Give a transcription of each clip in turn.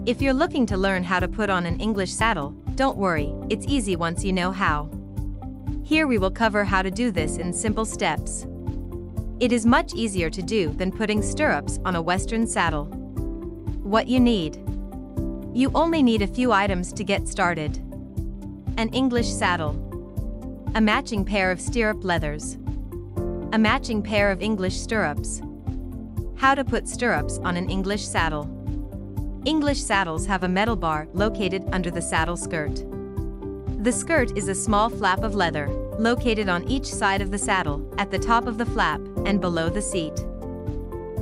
If you're looking to learn how to put on an English saddle, don't worry, it's easy once you know how. Here we will cover how to do this in simple steps. It is much easier to do than putting stirrups on a Western saddle. What you need. You only need a few items to get started. An English saddle. A matching pair of stirrup leathers. A matching pair of English stirrups. How to put stirrups on an English saddle. English saddles have a metal bar located under the saddle skirt. The skirt is a small flap of leather, located on each side of the saddle, at the top of the flap, and below the seat.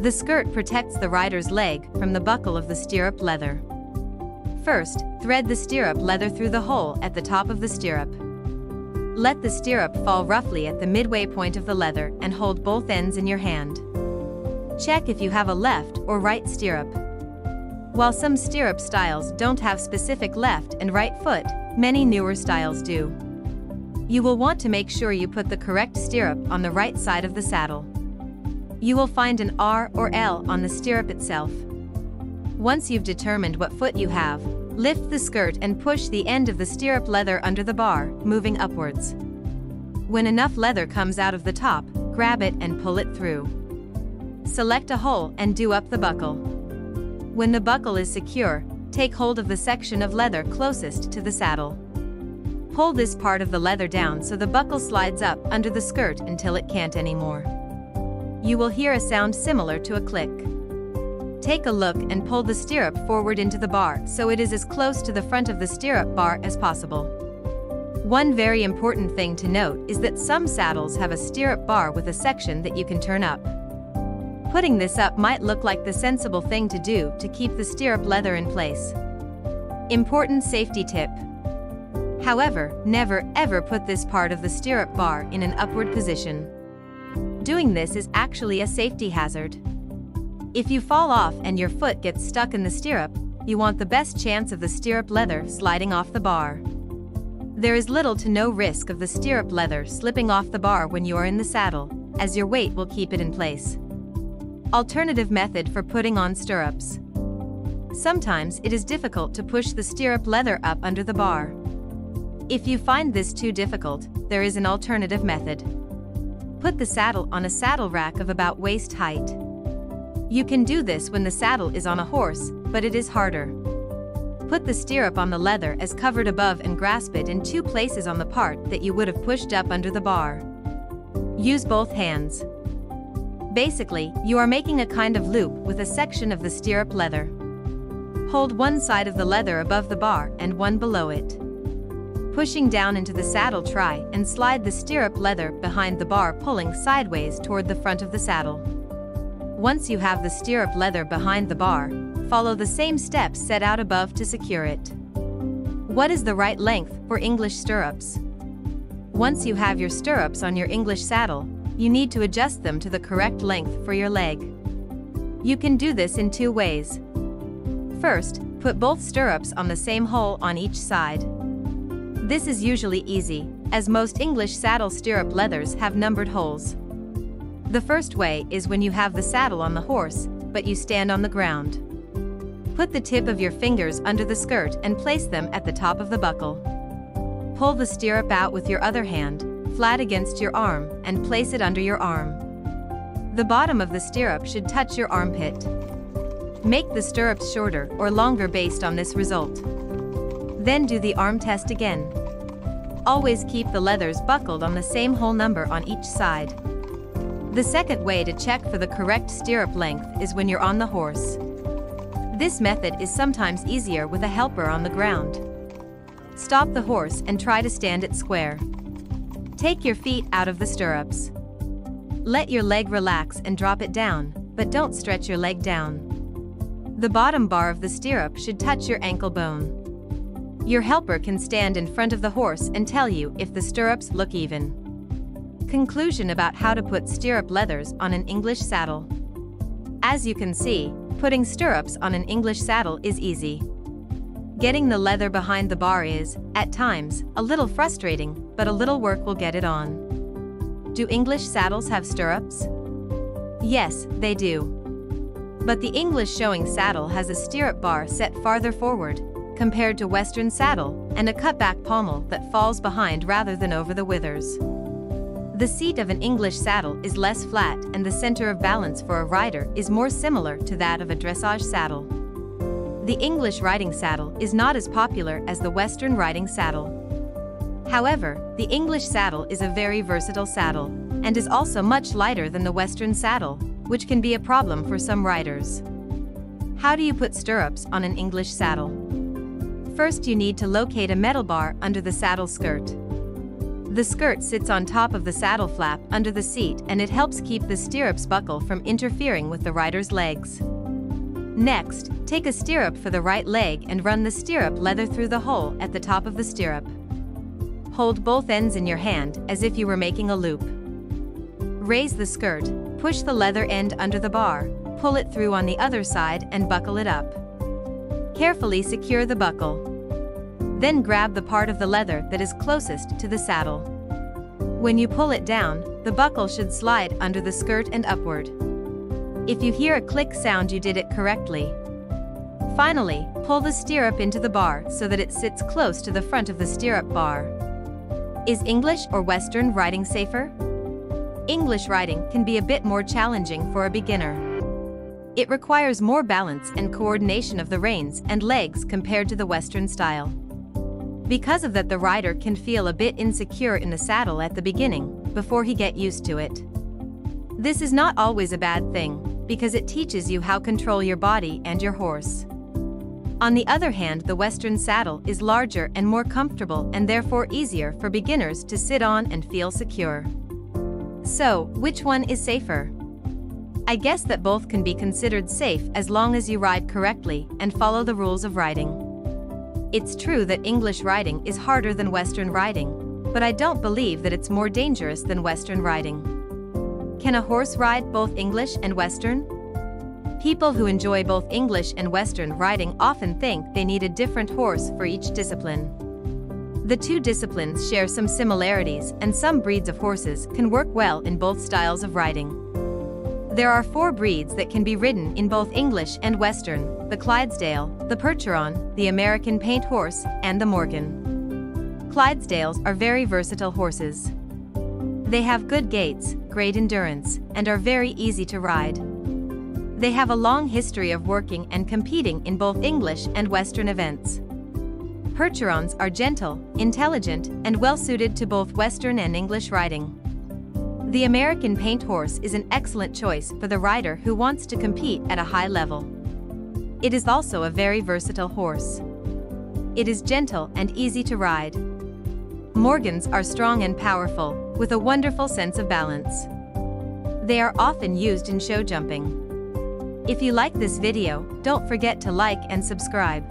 The skirt protects the rider's leg from the buckle of the stirrup leather. First, thread the stirrup leather through the hole at the top of the stirrup. Let the stirrup fall roughly at the midway point of the leather and hold both ends in your hand. Check if you have a left or right stirrup. While some stirrup styles don't have specific left and right foot, many newer styles do. You will want to make sure you put the correct stirrup on the right side of the saddle. You will find an R or L on the stirrup itself. Once you've determined what foot you have, lift the skirt and push the end of the stirrup leather under the bar, moving upwards. When enough leather comes out of the top, grab it and pull it through. Select a hole and do up the buckle. When the buckle is secure, take hold of the section of leather closest to the saddle. Pull this part of the leather down so the buckle slides up under the skirt until it can't anymore. You will hear a sound similar to a click. Take a look and pull the stirrup forward into the bar so it is as close to the front of the stirrup bar as possible. One very important thing to note is that some saddles have a stirrup bar with a section that you can turn up. Putting this up might look like the sensible thing to do to keep the stirrup leather in place. Important safety tip. However, never ever put this part of the stirrup bar in an upward position. Doing this is actually a safety hazard. If you fall off and your foot gets stuck in the stirrup, you want the best chance of the stirrup leather sliding off the bar. There is little to no risk of the stirrup leather slipping off the bar when you are in the saddle, as your weight will keep it in place. Alternative method for putting on stirrups. Sometimes it is difficult to push the stirrup leather up under the bar. If you find this too difficult, there is an alternative method. Put the saddle on a saddle rack of about waist height. You can do this when the saddle is on a horse, but it is harder. Put the stirrup on the leather as covered above and grasp it in two places on the part that you would have pushed up under the bar. Use both hands. Basically, you are making a kind of loop with a section of the stirrup leather. Hold one side of the leather above the bar and one below it. Pushing down into the saddle, try and slide the stirrup leather behind the bar, pulling sideways toward the front of the saddle. Once you have the stirrup leather behind the bar, follow the same steps set out above to secure it. What is the right length for English stirrups? Once you have your stirrups on your English saddle, you need to adjust them to the correct length for your leg. You can do this in two ways. First, put both stirrups on the same hole on each side. This is usually easy, as most English saddle stirrup leathers have numbered holes. The first way is when you have the saddle on the horse, but you stand on the ground. Put the tip of your fingers under the skirt and place them at the top of the buckle. Pull the stirrup out with your other hand, flat against your arm, and place it under your arm. The bottom of the stirrup should touch your armpit. Make the stirrups shorter or longer based on this result. Then do the arm test again. Always keep the leathers buckled on the same hole number on each side. The second way to check for the correct stirrup length is when you're on the horse. This method is sometimes easier with a helper on the ground. Stop the horse and try to stand it square. Take your feet out of the stirrups. Let your leg relax and drop it down, but don't stretch your leg down. The bottom bar of the stirrup should touch your ankle bone. Your helper can stand in front of the horse and tell you if the stirrups look even. Conclusion about how to put stirrup leathers on an English saddle. As you can see, putting stirrups on an English saddle is easy. Getting the leather behind the bar is, at times, a little frustrating, but a little work will get it on. Do English saddles have stirrups? Yes, they do. But the English showing saddle has a stirrup bar set farther forward, compared to Western saddle, and a cutback pommel that falls behind rather than over the withers. The seat of an English saddle is less flat and the center of balance for a rider is more similar to that of a dressage saddle. The English riding saddle is not as popular as the Western riding saddle. However, the English saddle is a very versatile saddle, and is also much lighter than the Western saddle, which can be a problem for some riders. How do you put stirrups on an English saddle? First, you need to locate a metal bar under the saddle skirt. The skirt sits on top of the saddle flap under the seat and it helps keep the stirrups buckle from interfering with the rider's legs. Next, take a stirrup for the right leg and run the stirrup leather through the hole at the top of the stirrup. Hold both ends in your hand as if you were making a loop. Raise the skirt, push the leather end under the bar, pull it through on the other side and buckle it up. Carefully secure the buckle. Then grab the part of the leather that is closest to the saddle. When you pull it down, the buckle should slide under the skirt and upward. If you hear a click sound, you did it correctly. Finally, pull the stirrup into the bar so that it sits close to the front of the stirrup bar. Is English or Western riding safer? English riding can be a bit more challenging for a beginner. It requires more balance and coordination of the reins and legs compared to the Western style. Because of that, the rider can feel a bit insecure in the saddle at the beginning, before he gets used to it. This is not always a bad thing, because it teaches you how to control your body and your horse. On the other hand, the Western saddle is larger and more comfortable and therefore easier for beginners to sit on and feel secure. So, which one is safer? I guess that both can be considered safe as long as you ride correctly and follow the rules of riding. It's true that English riding is harder than Western riding, but I don't believe that it's more dangerous than Western riding. Can a horse ride both English and Western? People who enjoy both English and Western riding often think they need a different horse for each discipline. The two disciplines share some similarities, and some breeds of horses can work well in both styles of riding. There are 4 breeds that can be ridden in both English and Western: the Clydesdale, the Percheron, the American Paint Horse, and the Morgan. Clydesdales are very versatile horses. They have good gaits, great endurance, and are very easy to ride. They have a long history of working and competing in both English and Western events. Percherons are gentle, intelligent, and well-suited to both Western and English riding. The American Paint Horse is an excellent choice for the rider who wants to compete at a high level. It is also a very versatile horse. It is gentle and easy to ride. Morgans are strong and powerful, with a wonderful sense of balance. They are often used in show jumping. If you like this video, don't forget to like and subscribe.